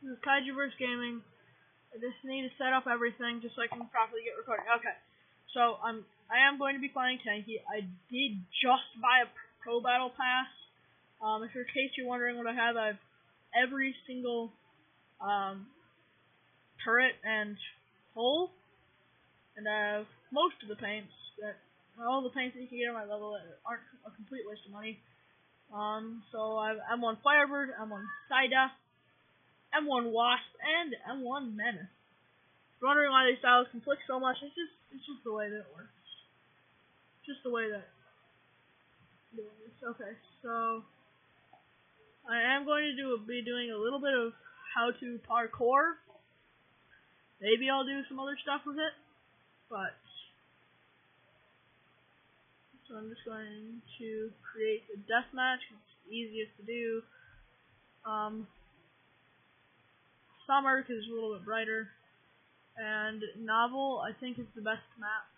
This is Kaijuverse Gaming. I just need to set up everything just so I can properly get recording. Okay, so I am going to be playing Tanki. I did just buy a Pro Battle Pass. If in case you're wondering what I have every single turret and hull, and I have most of the paints all the paints that you can get on my level that aren't a complete waste of money. So I have M1 Firebird, M1 Psyda, M1 Wasp, and M1 Menace. If you're wondering why these styles conflict so much, it's just the way that it works. Just the way that it is. Okay, so I am going to be doing a little bit of how to parkour. Maybe I'll do some other stuff with it, but so I'm just going to create a deathmatch. It's easiest to do. Summer because it's a little bit brighter, and novel I think is the best map.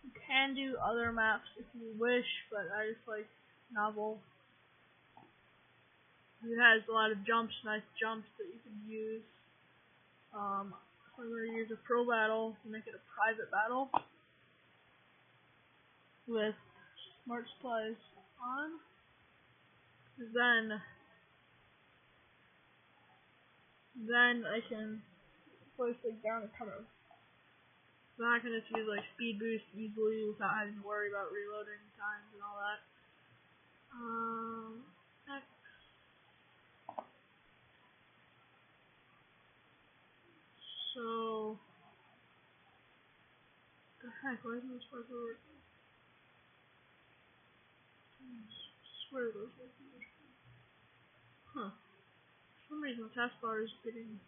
You can do other maps if you wish, but I just like novel. It has a lot of jumps, nice jumps that you can use. So I'm going to use a pro battle to make it a private battle with smart supplies on. Then I can place like down a cover. Then I can just use like speed boost easily without having to worry about reloading times and all that. Next. So the heck, why isn't this parkour working? I swear those working. Huh. For some reason the taskbar is getting...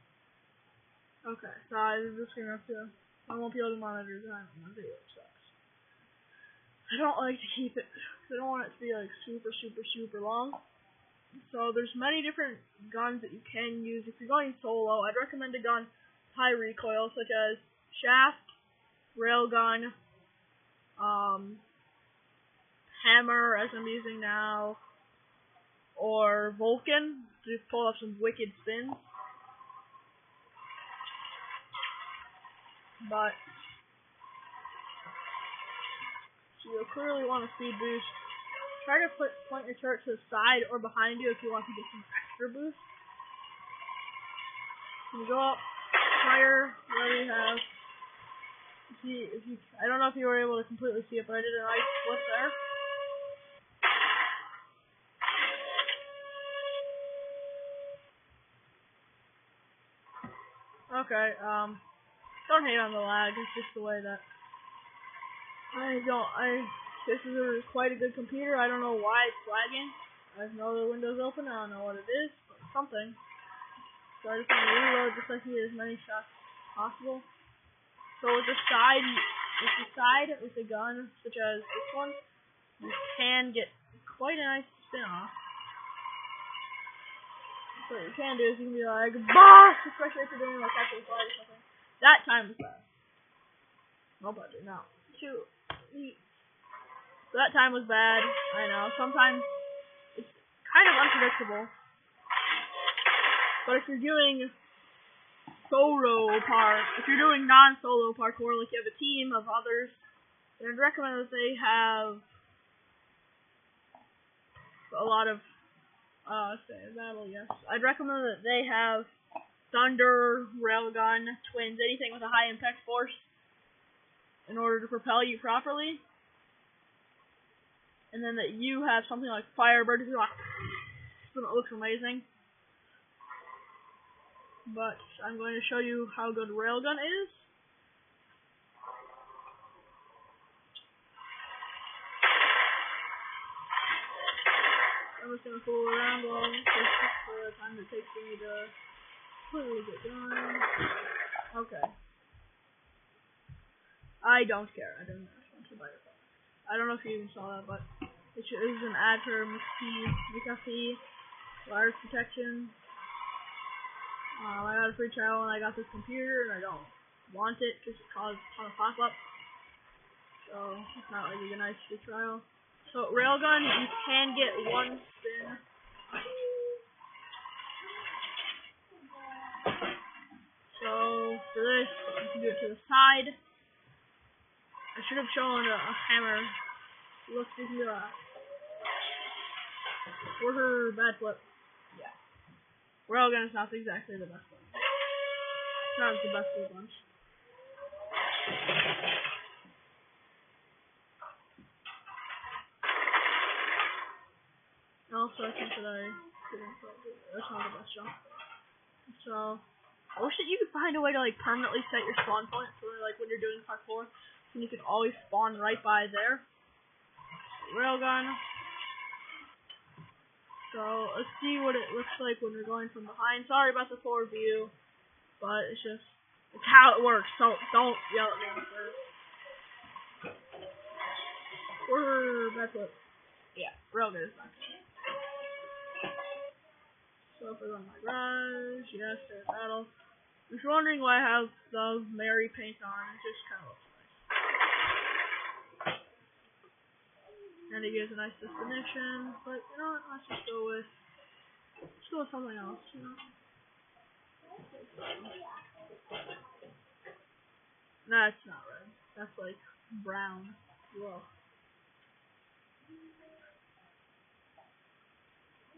Okay, so I'm just gonna have to... I won't be able to monitor time on my video, it sucks. I don't like to keep it... I don't want it to be like super long. So there's many different guns that you can use. If you're going solo, I'd recommend a gun with high recoil, such as Shaft, Railgun, Hammer, as I'm using now, or Vulcan, to pull off some wicked spins. But so you'll clearly want a speed boost. Try to point your turret to the side or behind you if you want to get some extra boost. You go up, fire, whatever you have. I don't know if you were able to completely see it, but I did a nice flip there. Okay, don't hate on the lag, it's just the way that this is quite a good computer. I don't know why it's lagging. I have no other windows open, I don't know what it is, but something. So I just want to reload just like he has as many shots as possible. So with the side with the gun, such as this one, you can get quite a nice spin off. So what you can do is you can be like, boss! Especially if you're doing like actual flight or something. That time was bad. No budget, no. 2, 8. So that time was bad. I know. Sometimes it's kind of unpredictable. But if you're doing if you're doing non-solo parkour, like you have a team of others, then I'd recommend that they have a lot of I'd recommend that they have thunder, railgun, twins, anything with a high impact force in order to propel you properly. And then that you have something like Firebird, so it looks amazing. But I'm going to show you how good railgun is. I'm just going to fool around just for the time it takes for me to completely get done. Okay. I don't care. I don't know. I don't know if you even saw that, but it is an ad for McAfee, virus protection. I got a free trial and I got this computer and I don't want it because it caused a ton of pop-ups. So it's not like a nice free trial. So railgun, you can get one spin For this, you can do it to the side. I should have shown a hammer. Let's do that. Quarter bad flip. Yeah. Railgun is not exactly the best one. It's not the best of the bunch. Also, I think that that's not the best jump. So, I wish that you could find a way to like permanently set your spawn point for like when you're doing parkour, and you can always spawn right by there. Railgun. So let's see what it looks like when we're going from behind. Sorry about the forward view, but it's how it works. So don't yell at me for that's what. Yeah, railgun is not good. So if I run my garage, yes, there's battle. If you're wondering why I have the Mary paint on, it just kind of looks nice. And it gives a nice destination, but you know what, let's just go with something else, you know. That's not red. That's like brown. Whoa.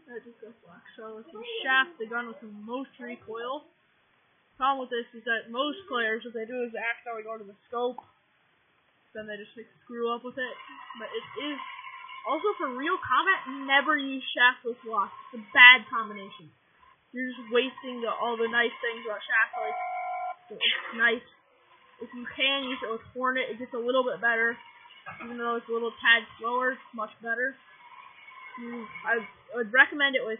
That just goes black. So if you shaft the gun with the most recoil, problem with this is that most players, what they do is they accidentally go to the scope, then they just like screw up with it. But it is also for real combat, never use shaft with lock. It's a bad combination. You're just wasting all the nice things about shaft. Like it's nice. If you can use it with Hornet, it gets a little bit better. Even though it's a little tad slower, it's much better. I would recommend it with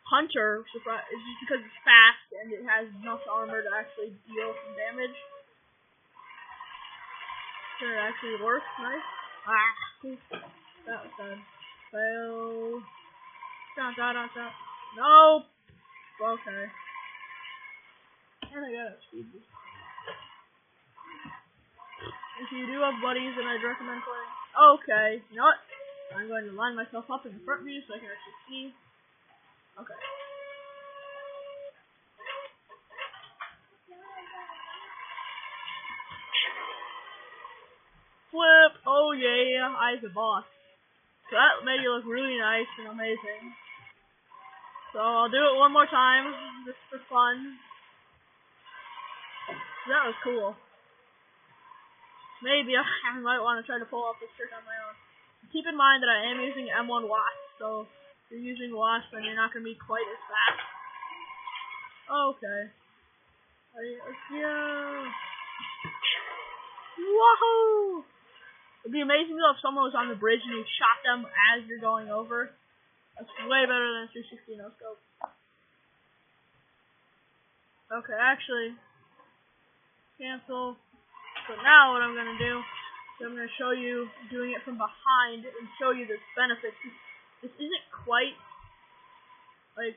Hunter, just because it's fast and it has enough armor to actually deal some damage. So it actually works nice. That was done. Fail. Nope. Okay. And I gotta speed this. If you do have buddies, then I'd recommend playing. Okay, you know what? I'm going to line myself up in the front view so I can actually see. Okay. Flip! Oh yeah, I'm the boss. So that made you look really nice and amazing. So I'll do it one more time, just for fun. That was cool. Maybe I might want to try to pull off this trick on my own. Keep in mind that I am using M1 Wasp, so if you're using Wasp, then you're not going to be quite as fast. Okay. Let's go. Woohoo! It'd be amazing though if someone was on the bridge and you shot them as you're going over. That's way better than 360 no scope. Okay, actually, cancel. So now what I'm going to do is I'm going to show you doing it from behind and show you the benefits. This isn't quite like,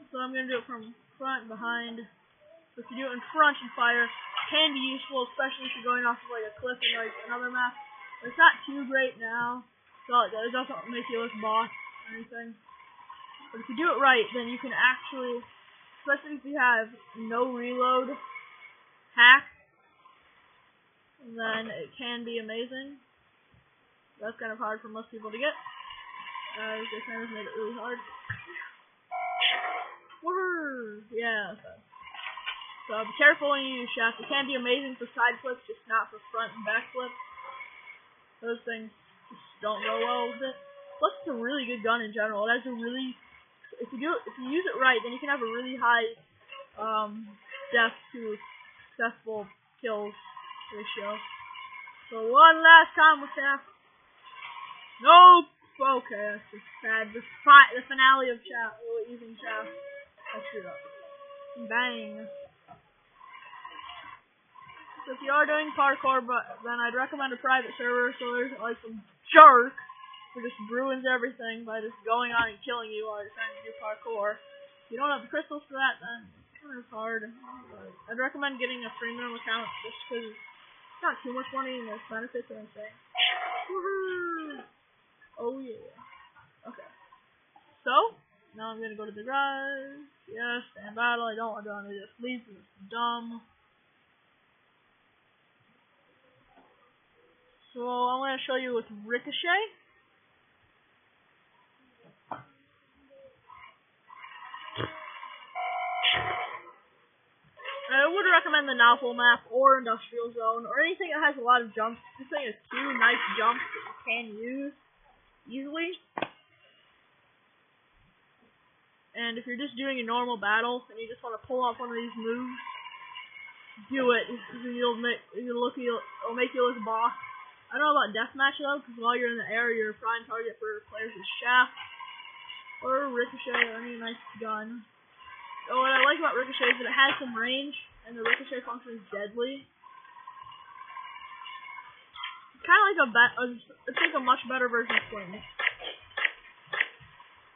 so I'm going to do it from front and behind. So if you do it in front and fire, can be useful, especially if you're going off of like a cliff in like another map. But it's not too great now, so it doesn't make you look boss or anything. But if you do it right, then you can actually, especially if you have no reload hack, then it can be amazing. That's kind of hard for most people to get. They kind of made it really hard. Woo! Yeah. Okay. So be careful when you use shaft. It can be amazing for side flips, just not for front and back flips. Those things just don't go well with it. Plus, it's a really good gun in general. It has a really, if you use it right, then you can have a really high death to successful kills ratio. So one last time with shaft. Nope. Okay, that's just sad. The finale of shaft using shaft. I screwed up. Bang. So if you are doing parkour, then I'd recommend a private server, so there's like some jerk who just ruins everything by just going on and killing you while you're trying to do parkour. If you don't have the crystals for that, then it's kind of hard. But I'd recommend getting a premium account just because it's not too much money and there's benefits and everything. Woohoo! Oh yeah. Okay. So, Now I'm gonna go to the garage. Yes, stand battle. I don't want to go on this lead because it's dumb. So I'm gonna show you with Ricochet. I would recommend the Novel map or Industrial Zone or anything that has a lot of jumps. This thing has 2 nice jumps that you can use easily. And if you're just doing a normal battle and you just want to pull off one of these moves, do it. It'll make you look boss. I don't know about deathmatch though, because while you're in the air, you're a prime target for players with Shaft or Ricochet or any nice gun. So what I like about Ricochet is that it has some range, and the Ricochet function is deadly. It's kind of like it's like a much better version of Fling.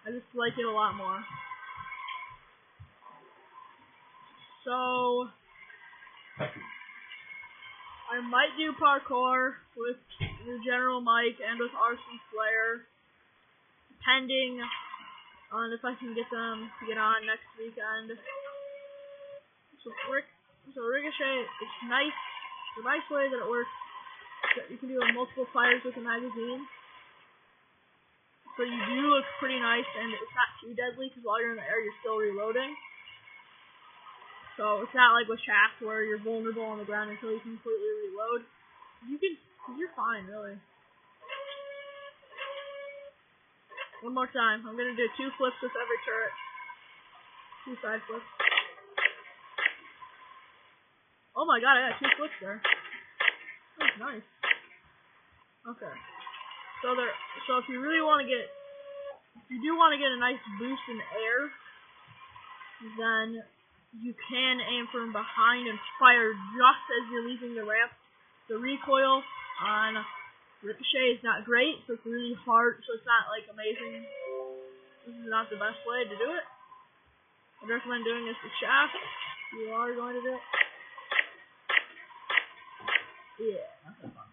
I just like it a lot more. So I might do Parcore with the General Mike and with RC Slayer, depending on if I can get them to get on next weekend. So Ricochet, it's nice. The nice way that it works is that you can do multiple fires with a magazine. So you do look pretty nice, and it's not too deadly because while you're in the air, you're still reloading. So it's not like with Shaft where you're vulnerable on the ground until you completely reload. You're fine, really. One more time. I'm gonna do 2 flips with every turret. 2 side flips. Oh my god, I got 2 flips there. That's nice. Okay. So if you really want to get, if you do want to get a nice boost in the air, then you can aim from behind and fire just as you're leaving the ramp. The recoil on Ricochet is not great, so it's really hard, so it's not like amazing. This is not the best way to do it. I'd recommend doing this with Shaft if you are going to do it. Yeah, not that fun.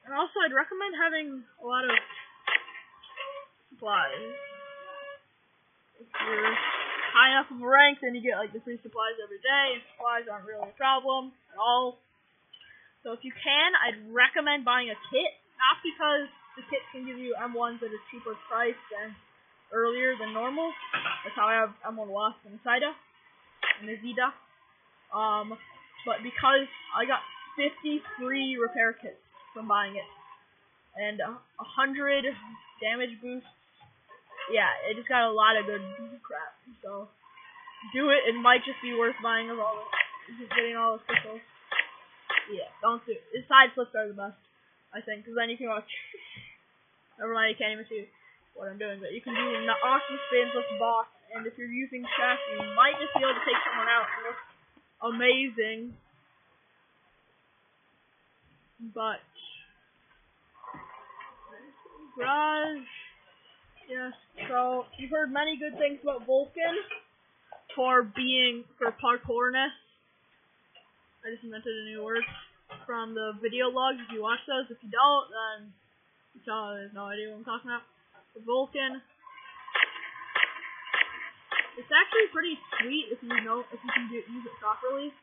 And also, I'd recommend having a lot of supplies. If you're high enough of a rank, then you get like the free supplies every day, and supplies aren't really a problem at all. So if you can, I'd recommend buying a kit, not because the kit can give you M1s at a cheaper price than earlier than normal. That's how I have M1 Wasp and Saida and Azida. But because I got 50 free repair kits from buying it, and 100 damage boosts. Yeah, it just got a lot of good crap. So do it. It might just be worth buying of all just getting all those pistols. Yeah, don't do it. The side flips are the best, I think, because then you can watch. Never mind, you can't even see what I'm doing, but you can do awesome spins with the boss, and if you're using Shaft, you might just be able to take someone out. It looks amazing. But garage. Yes, so you've heard many good things about Vulcan for parkourness. I just invented a new word from the video logs. If you watch those, if you don't, then you have no idea what I'm talking about. The Vulcan. It's actually pretty sweet if you can use it properly,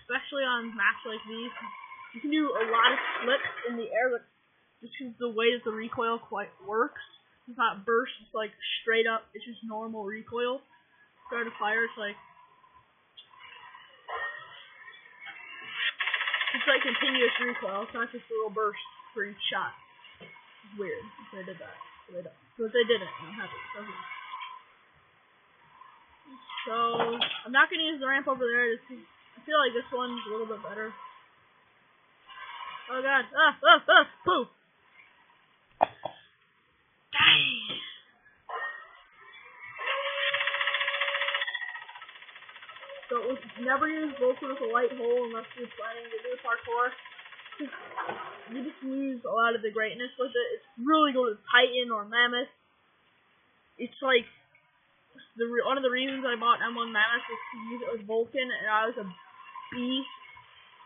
especially on maps like these. You can do a lot of flips in the air, but just because the way that the recoil quite works. It's not burst, it's like straight up, it's just normal recoil. Start a fire, it's like continuous recoil, it's not just a little burst for each shot. It's weird if they did that. But they didn't, and I'm happy. So I'm not gonna use the ramp over there, I feel like this one's a little bit better. Oh god, poo! So never use Vulcan with a light hole unless you're planning to do Parcore. You just lose a lot of the greatness with it. It's really good with Titan or Mammoth. It's like one of the reasons I bought M1 Mammoth was to use it with Vulcan, and I was a beast.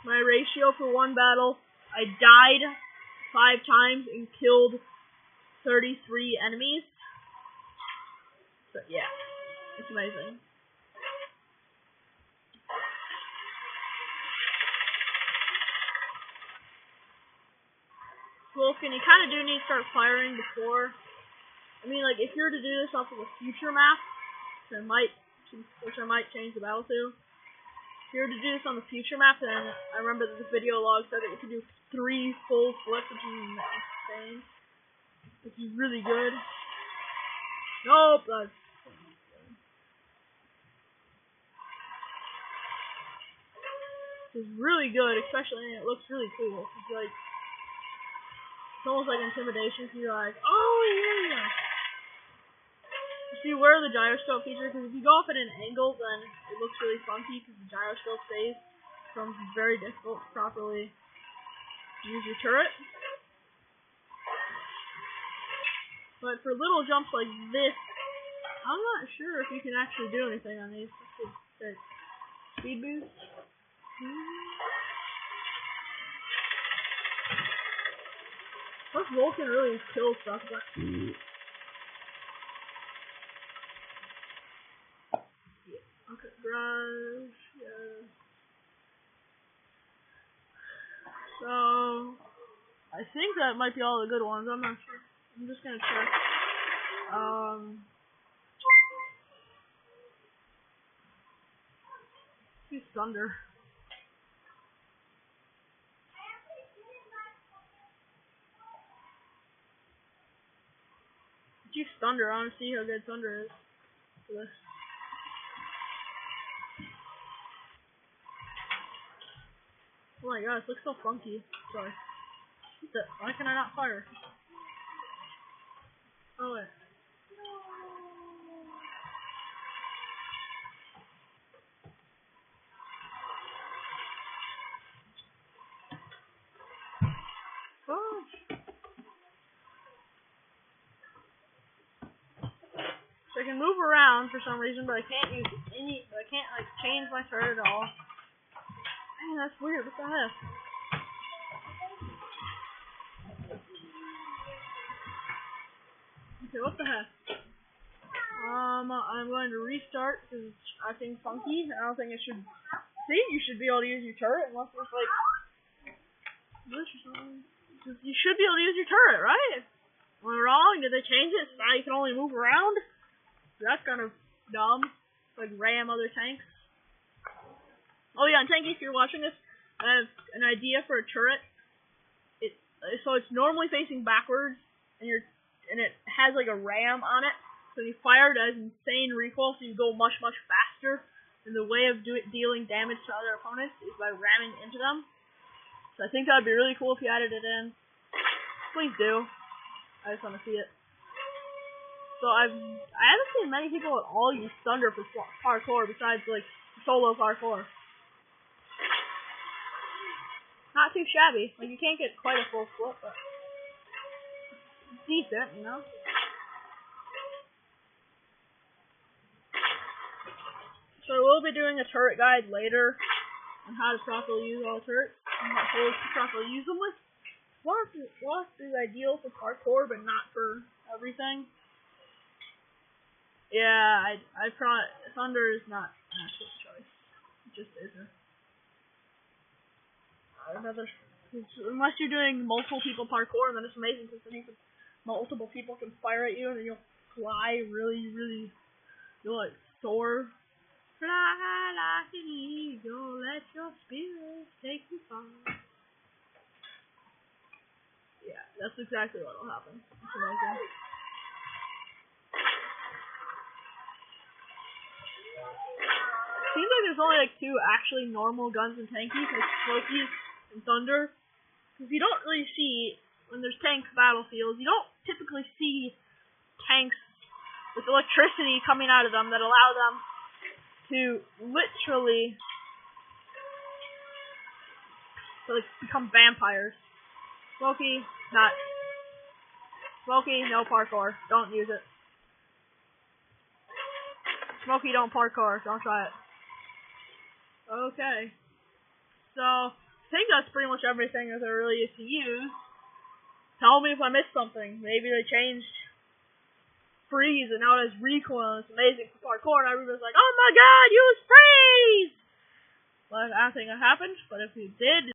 My ratio for one battle, I died 5 times and killed 33 enemies. So yeah, it's amazing. Wolfkin, you kind of do need to start firing before. I mean, like, if you were to do this off of a future map, which I might change the battle to. If you were to do this on the future map, then I remember that the video log said that you could do 3 full flips, which is insane. Which is really good. Nope, that's... It's really good, especially, and it looks really cool. It's like... It's almost like intimidation, so you're like, oh yeah! You see where the gyroscope feature, because if you go off at an angle, then it looks really funky, because the gyroscope phase becomes very difficult to properly use your turret. But for little jumps like this, I'm not sure if you can actually do anything on these. Speed boost. Plus, Vulcan really kills stuff. Okay, garage, yeah. So, I think that might be all the good ones. I'm not sure. I'm just gonna check. Use Thunder. Use Thunder. I want to see how good Thunder is for this. Oh my god, it looks so funky. Sorry. Why can I not fire? Oh wait. So I can move around for some reason, but I can't use I can't like change my turret at all. Man, that's weird. What the heck? Okay, what the heck? I'm going to restart because it's acting funky. I don't think it should. See, you should be able to use your turret unless it's like glitch or something. You should be able to use your turret, right? Am I wrong? Did they change it so now you can only move around? That's kind of dumb. Like ram other tanks. Oh yeah, and Tanki, if you're watching this, I have an idea for a turret. So it's normally facing backwards, and it has like a ram on it. So you fire it as insane recoil, so you go much faster. And the way of dealing damage to other opponents is by ramming into them. So I think that would be really cool if you added it in. Please do. I just want to see it. So I haven't seen many people at all use Thunder for parkour besides like solo parkour. Not too shabby. Like you can't get quite a full flip, but it's decent, you know. So we'll be doing a turret guide later on how to properly use all the turrets and what holes to properly use them with. Wasp is ideal for parkour, but not for everything. Yeah, Thunder is not an actual choice. It just isn't. Unless you're doing multiple people parkour, then it's amazing because then multiple people can fire at you, and then you'll fly really. You'll like soar. Fly like an eagle, let your spirit take you far. Yeah, that's exactly what will happen. It's amazing. Seems like there's only like 2 actually normal guns in Tanki, like Floki and Thunder. Because you don't really see, when there's tank battlefields, you don't typically see tanks with electricity coming out of them that allow them to literally like become vampires. Floki, no parkour. Don't use it. Smokey, don't parkour. Don't try it. Okay. So, I think that's pretty much everything that there really is to use. Tell me if I missed something. Maybe they changed freeze and now there's recoil. It's amazing for parkour. And everybody's like, oh my god, use freeze! Well, I don't think it happened, but if you did,